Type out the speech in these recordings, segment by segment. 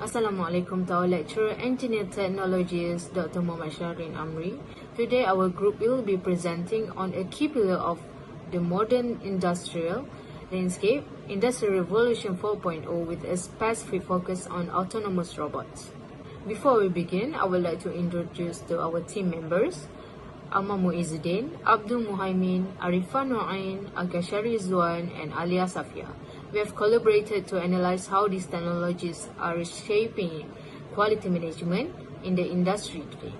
Assalamualaikum to our lecturer, Engineer Technologist Dr. Muhammad Shahrin Amri. Today our group will be presenting on a key pillar of the modern industrial landscape, Industrial Revolution 4.0 with a specific focus on autonomous robots. Before we begin, I would like to introduce to our team members. Amma Muizzuddin, Abdul Muhaimin, Arifan Noain, Agashari Zuan, and Alia Safia. We have collaborated to analyze how these technologies are shaping quality management in the industry today.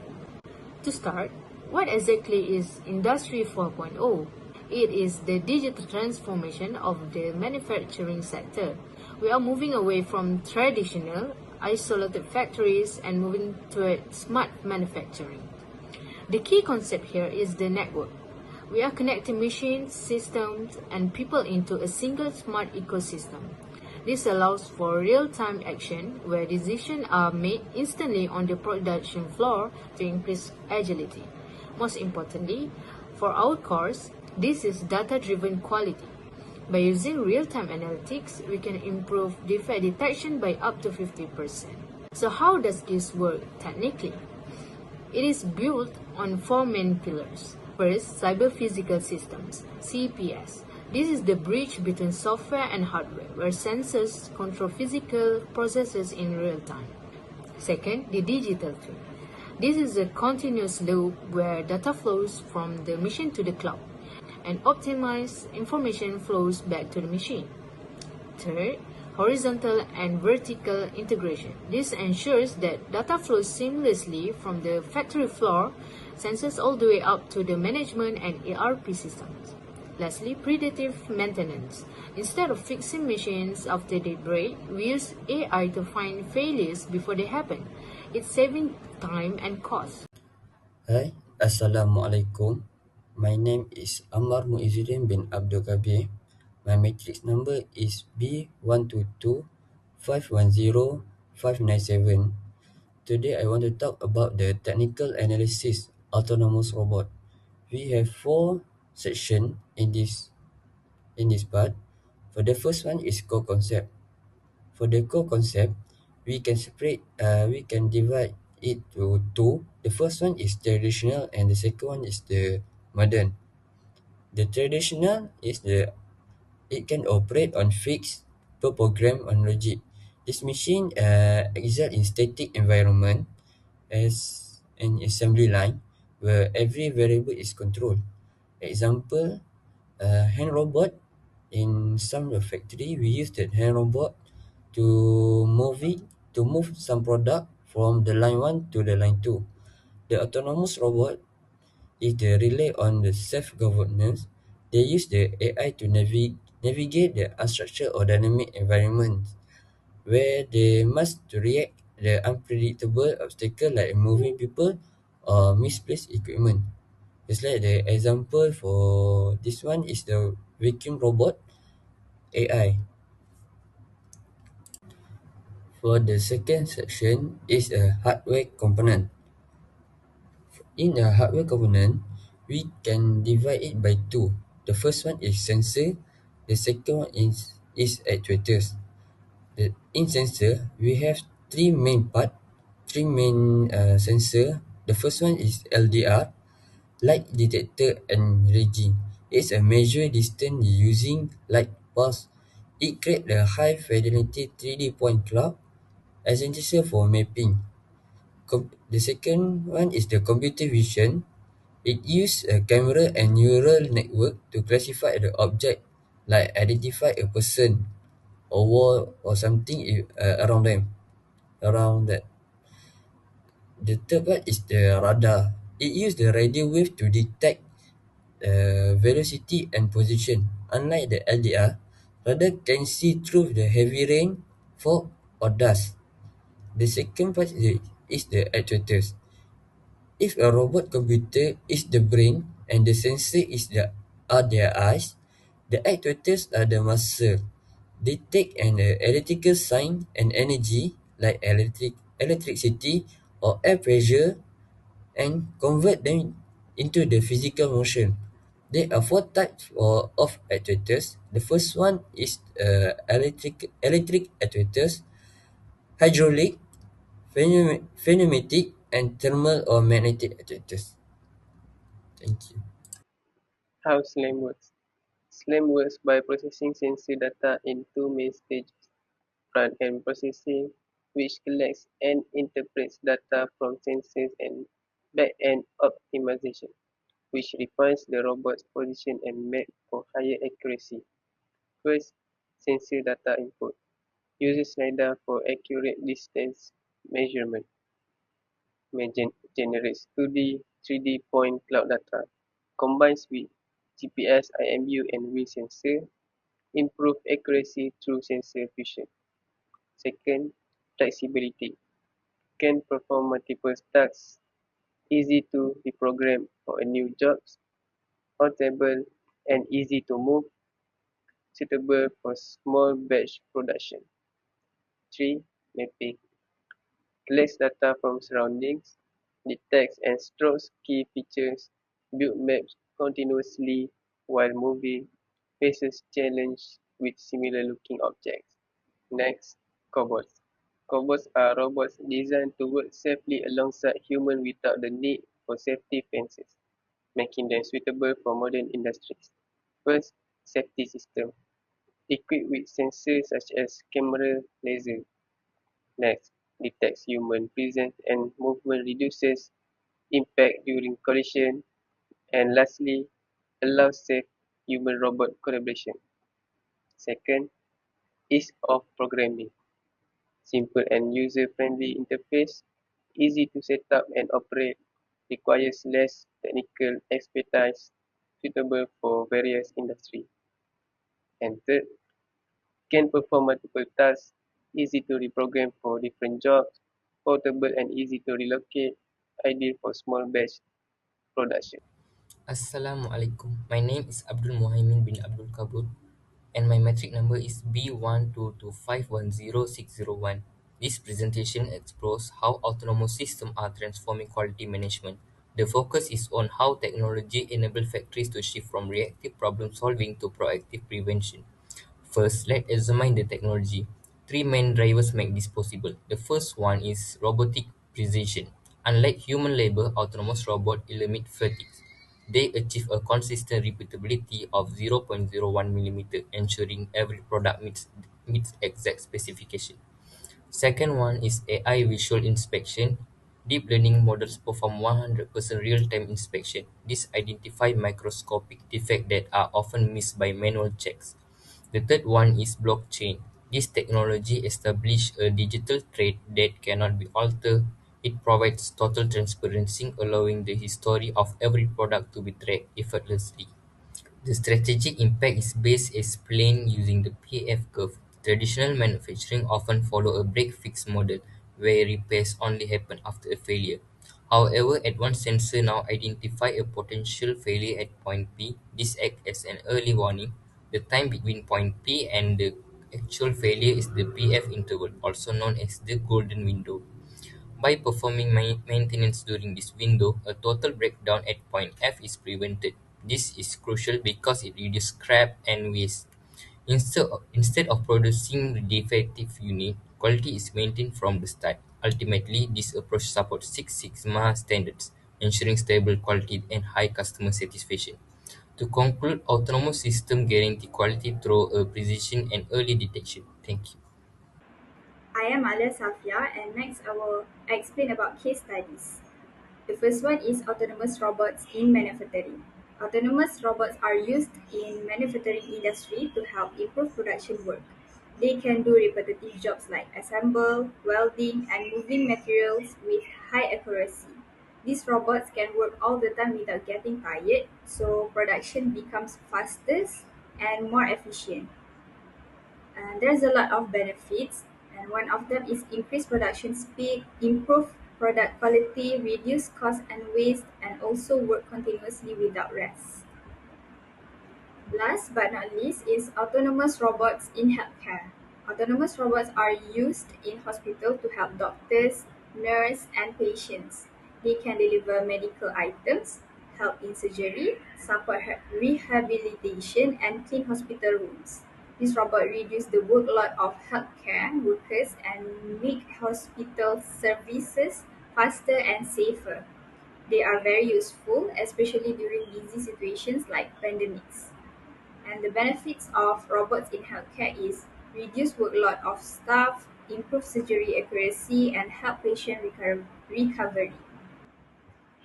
To start, what exactly is Industry 4.0? It is the digital transformation of the manufacturing sector. We are moving away from traditional, isolated factories and moving toward smart manufacturing. The key concept here is the network. We are connecting machines, systems, and people into a single smart ecosystem. This allows for real-time action where decisions are made instantly on the production floor to increase agility. Most importantly, for our course, this is data-driven quality. By using real-time analytics, we can improve defect detection by up to 50%. So how does this work technically? It is built on four main pillars. First, cyber physical systems, CPS. This is the bridge between software and hardware, where sensors control physical processes in real time. Second, the digital twin. This is a continuous loop where data flows from the machine to the cloud, and optimized information flows back to the machine. Third, horizontal and vertical integration. This ensures that data flows seamlessly from the factory floor, sensors all the way up to the management and ERP systems. Lastly, predictive maintenance. Instead of fixing machines after they break, we use AI to find failures before they happen. It's saving time and cost. Hi, Assalamualaikum. My name is Ammar Muizzuddin bin Abdul Kabir. My matrix number is B122510597. Today I want to talk about the technical analysis autonomous robot. We have four sections in this part. For the first one is core concept. For the core concept, we can divide it to two. The first one is traditional and the second one is the modern. The traditional is it can operate on fixed per program on logic. This machine excel in static environment as an assembly line where every variable is controlled. Example, hand robot. In some factory, we use that hand robot to move some product from the line 1 to the line 2. The autonomous robot is the rely on the self-governance. They use the AI to navigate the unstructured or dynamic environment where they must react the unpredictable obstacle like moving people or misplaced equipment. Just like the example for this one is the vacuum robot AI. For the second section is a hardware component. In a hardware component, we can divide it by two. The first one is sensor, the second one is actuators. In sensor, we have three main sensor. The first one is LDR, light detector and ranging. It's a measure distance using light pulse. It creates a high fidelity 3D point cloud essential for mapping. The second one is the computer vision. It uses a camera and neural network to classify the object, like identify a person or wall or something around them. Around that. The third one is the radar. It uses the radio wave to detect velocity and position. Unlike the LDR, radar can see through the heavy rain, fog, or dust. The second part is the actuators. If a robot computer is the brain and the sensor are their eyes, the actuators are the muscle. They take an electrical sign and energy like electricity or air pressure and convert them into the physical motion. There are four types of actuators. The first one is electric actuators. hydraulic, pneumatic, and thermal or magnetic actuators. Thank you. How SLAM works. SLAM works by processing sensor data in two main stages: front-end processing, which collects and interprets data from sensors, and back-end optimization, which refines the robot's position and map for higher accuracy. First, sensor data input uses LiDAR for accurate distance measurement, generates 2D, 3D point cloud data, combines with GPS, IMU, and wind sensor, improve accuracy through sensor fusion. Second, flexibility. Can perform multiple tasks, easy to reprogram for a new jobs, portable and easy to move, suitable for small batch production. 3. Mapping. Collects data from surroundings, detects and stores key features, build maps continuously while moving, faces challenge with similar looking objects. Next, cobots. Cobots are robots designed to work safely alongside humans without the need for safety fences, making them suitable for modern industries. First, safety system. Equipped with sensors such as camera, laser. Next, detects human presence and movement, reduces impact during collision. And lastly, allows safe human-robot collaboration. Second, ease of programming. Simple and user-friendly interface, easy to set up and operate, requires less technical expertise, suitable for various industries. And third, can perform multiple tasks, easy to reprogram for different jobs, portable and easy to relocate, ideal for small batch production. Assalamualaikum. My name is Abdul Muhaimin bin Abdul Kabut, and my metric number is B122510601. This presentation explores how autonomous systems are transforming quality management. The focus is on how technology enables factories to shift from reactive problem solving to proactive prevention. First, let's examine the technology. Three main drivers make this possible. The first one is robotic precision. Unlike human labor, autonomous robots eliminate fatigue. They achieve a consistent repeatability of 0.01 millimeter, ensuring every product meets exact specification. Second one is AI visual inspection. Deep learning models perform 100% real-time inspection. This identify microscopic defects that are often missed by manual checks. The third one is blockchain. This technology establishes a digital trade that cannot be altered. It provides total transparency, allowing the history of every product to be tracked effortlessly. The strategic impact is best explained using the PF curve. Traditional manufacturing often follow a break-fix model, where repairs only happen after a failure. However, advanced sensors now identify a potential failure at point P. This acts as an early warning. The time between point P and the actual failure is the PF interval, also known as the golden window. By performing maintenance during this window, a total breakdown at point F is prevented. This is crucial because it reduces scrap and waste. Instead of producing the defective unit, quality is maintained from the start. Ultimately, this approach supports Six Sigma standards, ensuring stable quality and high customer satisfaction. To conclude, autonomous systems guarantee quality through precision and early detection. Thank you. I am Alia Safia, and next I will explain about case studies. The first one is autonomous robots in manufacturing. Autonomous robots are used in manufacturing industry to help improve production work. They can do repetitive jobs like assemble, welding, and moving materials with high accuracy. These robots can work all the time without getting tired, so production becomes faster and more efficient. And there's a lot of benefits, and one of them is increased production speed, improve product quality, reduce cost and waste, and also work continuously without rest. Last but not least is autonomous robots in healthcare. Autonomous robots are used in hospital to help doctors, nurse, and patients. They can deliver medical items, help in surgery, support rehabilitation, and clean hospital rooms. This robot reduce the workload of healthcare workers and make hospital services faster and safer. They are very useful, especially during busy situations like pandemics. And the benefits of robots in healthcare is reduce workload of staff, improve surgery accuracy, and help patient recovery.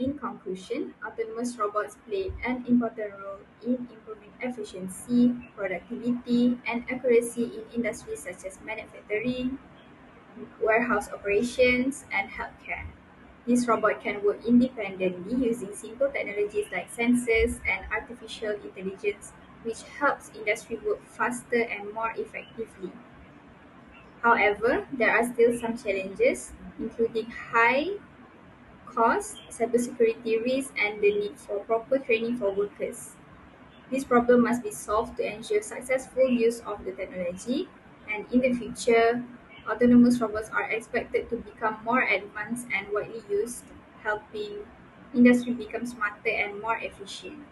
In conclusion, autonomous robots play an important role in improving efficiency, productivity, and accuracy in industries such as manufacturing, warehouse operations, and healthcare. This robot can work independently using simple technologies like sensors and artificial intelligence, which helps industry work faster and more effectively. However, there are still some challenges, including high cost, cybersecurity risks, and the need for proper training for workers. This problem must be solved to ensure successful use of the technology, and in the future, autonomous robots are expected to become more advanced and widely used, helping industry become smarter and more efficient.